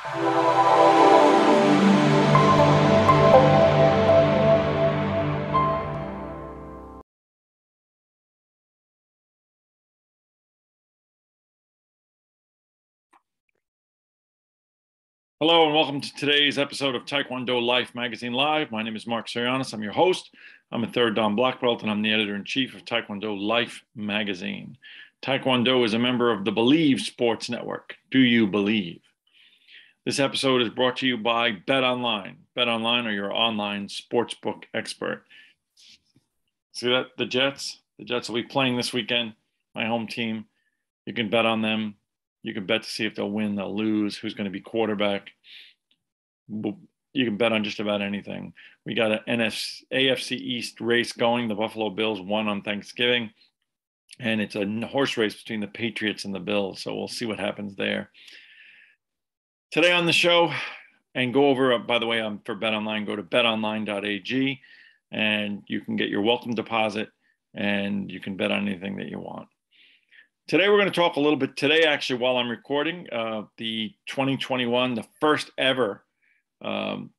Hello and welcome to today's episode of Taekwondo Life Magazine Live. My name is Marc Zirogiannis. I'm your host. I'm a third Dan black belt and I'm the editor-in-chief of Taekwondo Life Magazine. Taekwondo is a member of the Believe Sports Network. Do you believe? This episode is brought to you by BetOnline. BetOnline are your online sportsbook expert. See that? The Jets will be playing this weekend. My home team. You can bet on them. You can bet to see if they'll win, they'll lose, who's going to be quarterback. You can bet on just about anything. We got an AFC East race going. The Buffalo Bills won on Thanksgiving, and it's a horse race between the Patriots and the Bills, so we'll see what happens there. Today on the show, and go over, by the way, for BetOnline, go to betonline.ag, and you can get your welcome deposit, and you can bet on anything that you want. Today, we're going to talk a little bit today, actually, while I'm recording, the 2021, the first ever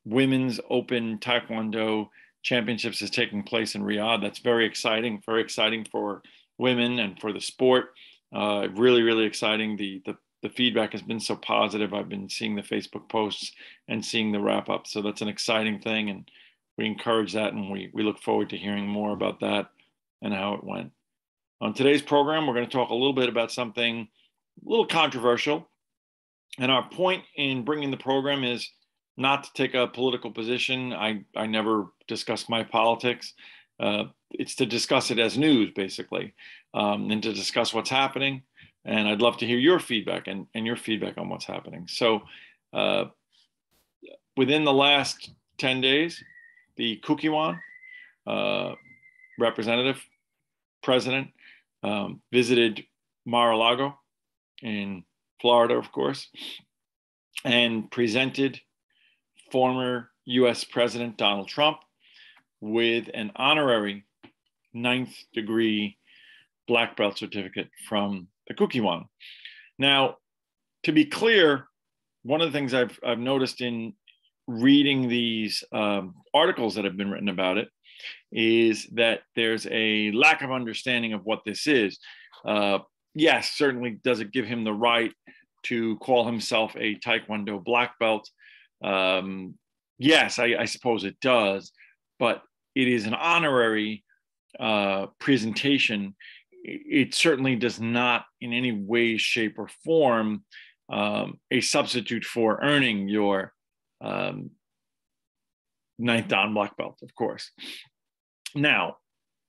Women's Open Taekwondo Championships is taking place in Riyadh. That's very exciting for women and for the sport. Really, really exciting. The feedback has been so positive. I've been seeing the Facebook posts and seeing the wrap up. So that's an exciting thing. And we encourage that. And we look forward to hearing more about that and how it went. On today's program, we're going to talk a little bit about something a little controversial. And our point in bringing the program is not to take a political position. I never discuss my politics. It's to discuss it as news, basically, and to discuss what's happening. And I'd love to hear your feedback and your feedback on what's happening. So within the last 10 days, the Kukkiwon president visited Mar-a-Lago in Florida, of course, and presented former U.S. President Donald Trump with an honorary 9th degree black belt certificate from the Kukkiwon. Now, to be clear, one of the things I've noticed in reading these articles that have been written about it is that there's a lack of understanding of what this is. Yes, certainly does it give him the right to call himself a Taekwondo black belt? Yes, I suppose it does, but it is an honorary presentation. It certainly does not in any way, shape, or form a substitute for earning your 9th Dan black belt, of course. Now,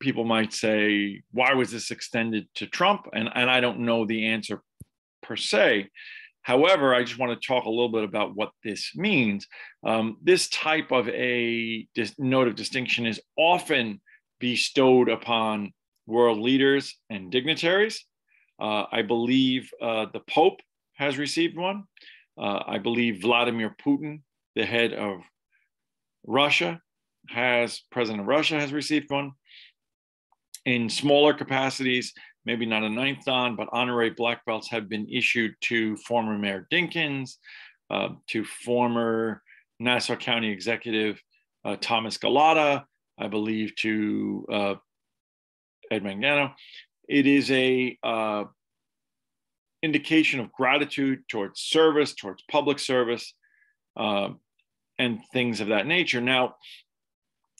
people might say, why was this extended to Trump? And I don't know the answer per se. However, I just want to talk a little bit about what this means. This type of a note of distinction is often bestowed upon world leaders and dignitaries. I believe the Pope has received one. I believe Vladimir Putin, the head of Russia, President of Russia has received one. In smaller capacities, maybe not a 9th Dan, but honorary black belts have been issued to former Mayor Dinkins, to former Nassau County Executive Thomas Galata, I believe to Ed Mangano. It is a indication of gratitude towards service, towards public service, and things of that nature. Now,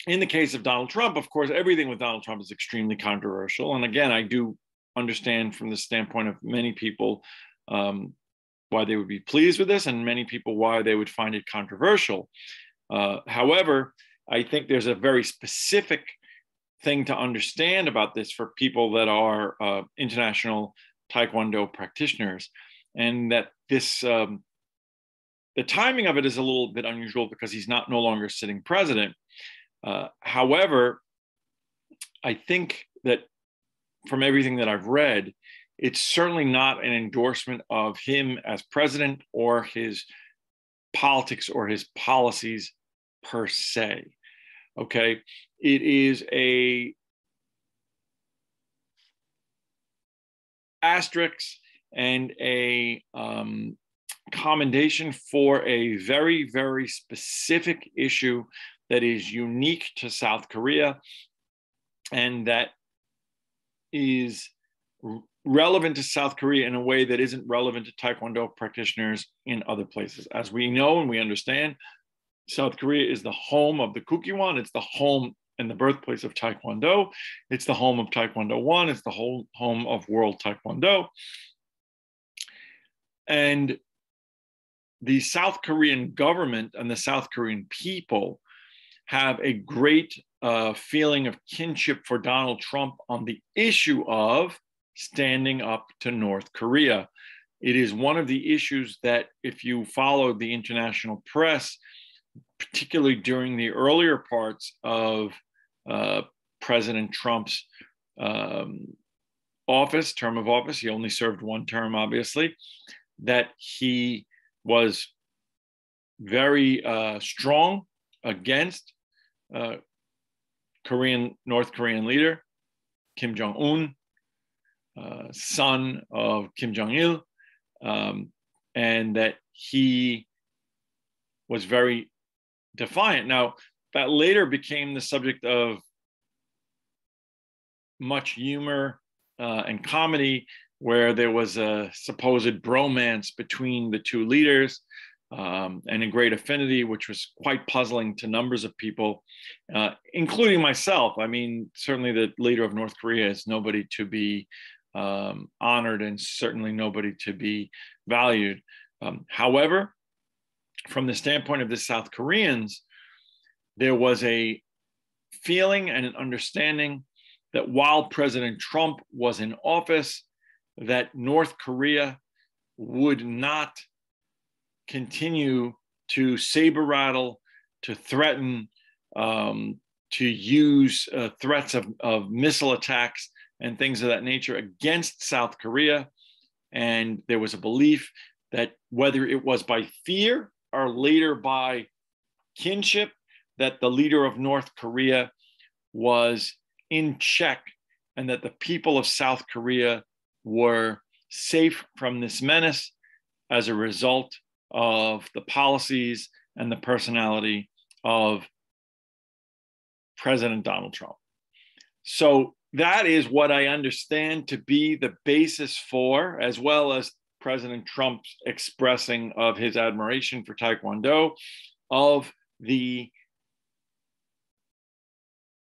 in the case of Donald Trump, of course, everything with Donald Trump is extremely controversial. And again, I do understand from the standpoint of many people why they would be pleased with this, and many people why they would find it controversial. However, I think there's a very specific thing to understand about this for people that are international Taekwondo practitioners, and that this the timing of it is a little bit unusual because he's no longer sitting president. However, I think that from everything that I've read, it's certainly not an endorsement of him as president or his politics or his policies per se. Okay, it is a asterisk and a commendation for a very, very specific issue that is unique to South Korea and that is relevant to South Korea in a way that isn't relevant to Taekwondo practitioners in other places. As we know and we understand, South Korea is the home of the Kukkiwon. It's the home and the birthplace of Taekwondo. It's the home of Taekwondo 1. It's the home of World Taekwondo. And the South Korean government and the South Korean people have a great feeling of kinship for Donald Trump on the issue of standing up to North Korea. It is one of the issues that, if you follow the international press, particularly during the earlier parts of President Trump's term of office, he only served one term, obviously, that he was very strong against North Korean leader Kim Jong-un, son of Kim Jong-il, and that he was very defiant. Now, that later became the subject of much humor and comedy, where there was a supposed bromance between the two leaders and a great affinity, which was quite puzzling to numbers of people, including myself. I mean, certainly the leader of North Korea is nobody to be honored and certainly nobody to be valued. However, from the standpoint of the South Koreans, there was a feeling and an understanding that while President Trump was in office, that North Korea would not continue to saber rattle, to threaten, to use threats of missile attacks and things of that nature against South Korea. And there was a belief that whether it was by fear or later by kinship, that the leader of North Korea was in check and that the people of South Korea were safe from this menace as a result of the policies and the personality of President Donald Trump. So that is what I understand to be the basis for, as well as President Trump's expressing of his admiration for Taekwondo, of the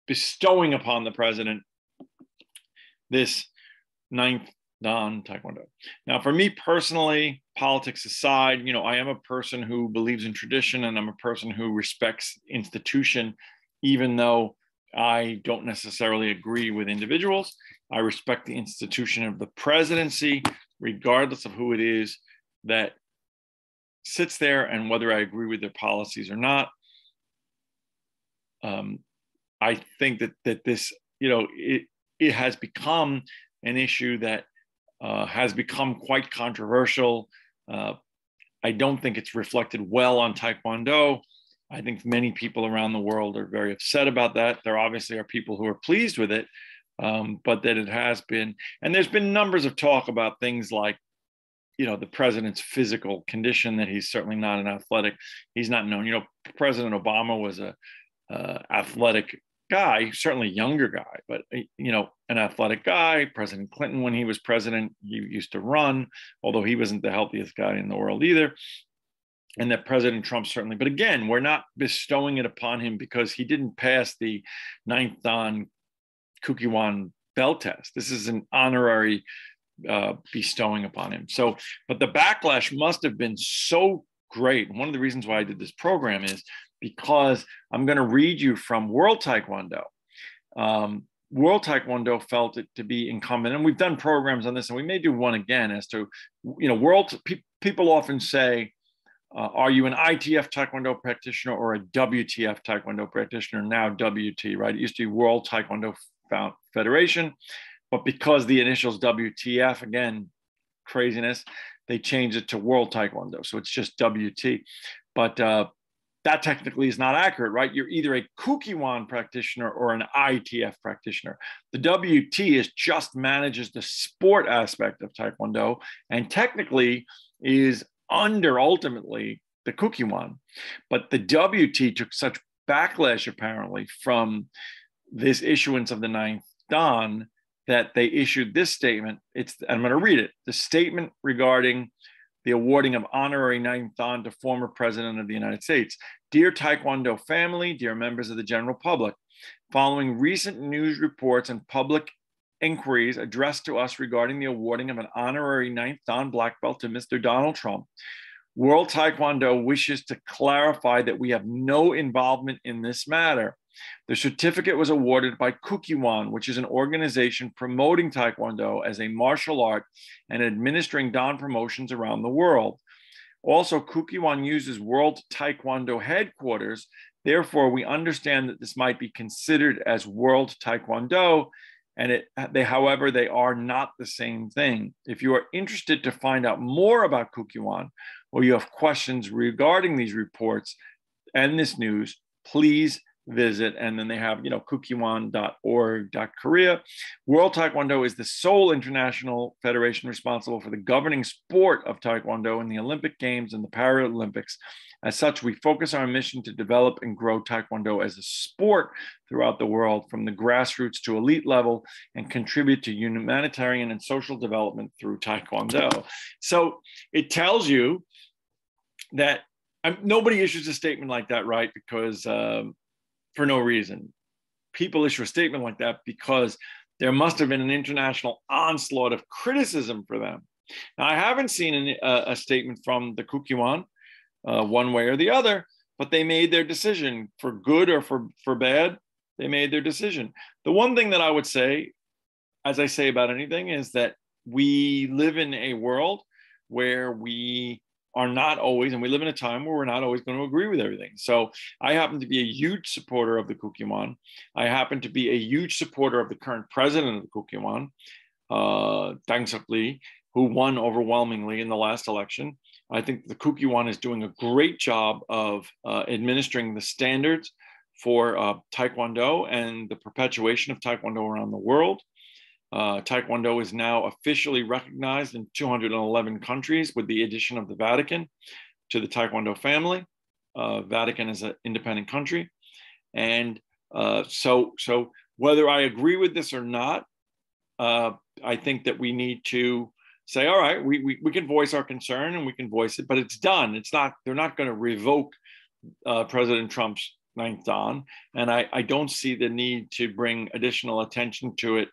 bestowing upon the president this 9th Dan Taekwondo. Now, for me personally, politics aside, I am a person who believes in tradition and I'm a person who respects institution, even though I don't necessarily agree with individuals. I respect the institution of the presidency, regardless of who it is that sits there and whether I agree with their policies or not. I think that this, it has become an issue that has become quite controversial. I don't think it's reflected well on Taekwondo. I think many people around the world are very upset about that. There obviously are people who are pleased with it, but that it has been, and there's been numbers of talk about things like, the president's physical condition, that he's certainly not an athletic. He's not known. President Obama was a athletic guy, certainly younger guy, but an athletic guy. President Clinton, when he was president, he used to run, although he wasn't the healthiest guy in the world either. And that President Trump certainly, but again, we're not bestowing it upon him because he didn't pass the 9th Dan Kukkiwon belt test. This is an honorary bestowing upon him. So, but the backlash must have been so great. And one of the reasons why I did this program is because I'm going to read you from World Taekwondo. World Taekwondo felt it to be incumbent, and we've done programs on this, and we may do one again as to, people often say, are you an ITF Taekwondo practitioner or a WTF Taekwondo practitioner? Now WT, right? It used to be World Taekwondo Federation, but because the initials WTF, again, craziness, they changed it to World Taekwondo. So it's just WT. But that technically is not accurate, right? You're either a Kukkiwon practitioner or an ITF practitioner. The WT just manages the sport aspect of Taekwondo and technically is under ultimately the Kukkiwon. But the WT took such backlash apparently from this issuance of the ninth Dan that they issued this statement. I'm going to read it. The statement regarding the awarding of honorary ninth Dan to former President of the United States. Dear Taekwondo family, dear members of the general public, following recent news reports and public inquiries addressed to us regarding the awarding of an honorary ninth Dan black belt to Mr. Donald Trump, World Taekwondo wishes to clarify that we have no involvement in this matter. The certificate was awarded by Kukkiwon, which is an organization promoting Taekwondo as a martial art and administering Dan promotions around the world. Also, Kukkiwon uses World Taekwondo headquarters. Therefore, we understand that this might be considered as World Taekwondo, and however, they are not the same thing. If you are interested to find out more about Kukkiwon, or you have questions regarding these reports and this news, please visit. And then they have, kukkiwon.org.korea. World Taekwondo is the sole international federation responsible for the governing sport of Taekwondo in the Olympic Games and the Paralympics. As such, we focus our mission to develop and grow Taekwondo as a sport throughout the world, from the grassroots to elite level, and contribute to humanitarian and social development through Taekwondo. So it tells you that nobody issues a statement like that, right? Because for no reason. People issue a statement like that because there must have been an international onslaught of criticism for them. Now, I haven't seen a statement from the Kukkiwon one way or the other, but they made their decision for good or for bad. They made their decision. The one thing that I would say, as I say about anything, is that we live in a world where we are not always, and we live in a time where we're not always going to agree with everything. So I happen to be a huge supporter of the Kukkiwon. I happen to be a huge supporter of the current president of the Kukkiwon, Dong-seop Lee, who won overwhelmingly in the last election. I think the Kukkiwon is doing a great job of administering the standards for Taekwondo and the perpetuation of Taekwondo around the world. Taekwondo is now officially recognized in 211 countries with the addition of the Vatican to the Taekwondo family. Vatican is an independent country. And so whether I agree with this or not, I think that we need to say, all right, we can voice our concern and we can voice it, but it's done. They're not going to revoke President Trump's ninth Dan. And I don't see the need to bring additional attention to it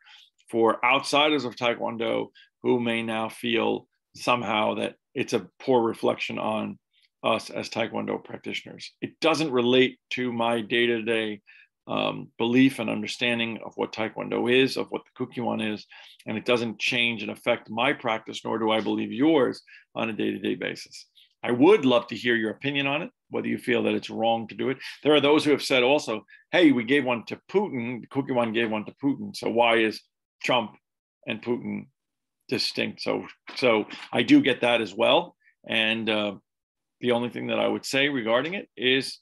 for outsiders of Taekwondo who may now feel somehow that it's a poor reflection on us as Taekwondo practitioners. It doesn't relate to my day-to-day belief and understanding of what Taekwondo is, of what the Kukkiwon is, and it doesn't change and affect my practice, nor do I believe yours on a day-to-day basis. I would love to hear your opinion on it, whether you feel that it's wrong to do it. There are those who have said also, hey, we gave one to Putin, the Kukkiwon gave one to Putin, so why is Trump and Putin distinct? So I do get that as well. And the only thing that I would say regarding it is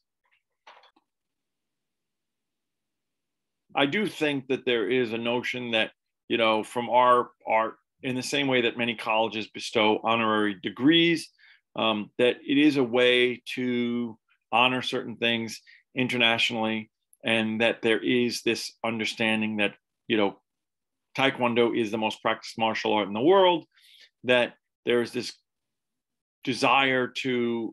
I do think that there is a notion that, from our in the same way that many colleges bestow honorary degrees, that it is a way to honor certain things internationally, and that there is this understanding that, Taekwondo is the most practiced martial art in the world, that there is this desire to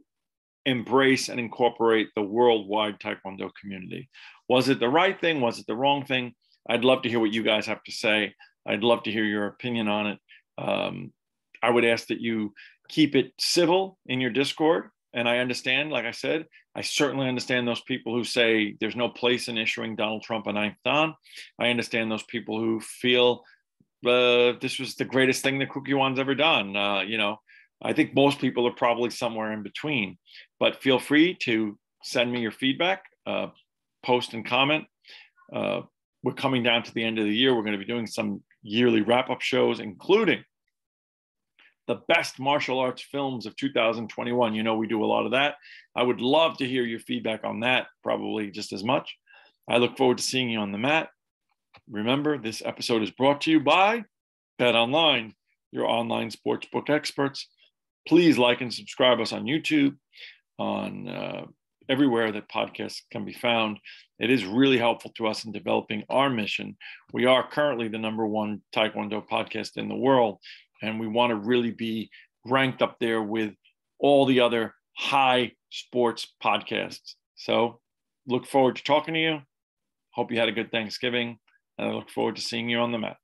embrace and incorporate the worldwide Taekwondo community. Was it the right thing? Was it the wrong thing? I'd love to hear what you guys have to say. I'd love to hear your opinion on it. I would ask that you keep it civil in your Discord. And I understand, like I said, I certainly understand those people who say there's no place in issuing Donald Trump a ninth Dan. I understand those people who feel this was the greatest thing that Kukkiwon's ever done. I think most people are probably somewhere in between, but feel free to send me your feedback, post and comment. We're coming down to the end of the year. We're going to be doing some yearly wrap-up shows, including the best martial arts films of 2021. We do a lot of that. I would love to hear your feedback on that, probably just as much. I look forward to seeing you on the mat. Remember, this episode is brought to you by BetOnline, your online sportsbook experts. Please like and subscribe us on YouTube, on everywhere that podcasts can be found. It is really helpful to us in developing our mission. We are currently the #1 Taekwondo podcast in the world, and we want to really be ranked up there with all the other high sports podcasts. So look forward to talking to you. Hope you had a good Thanksgiving, and I look forward to seeing you on the mat.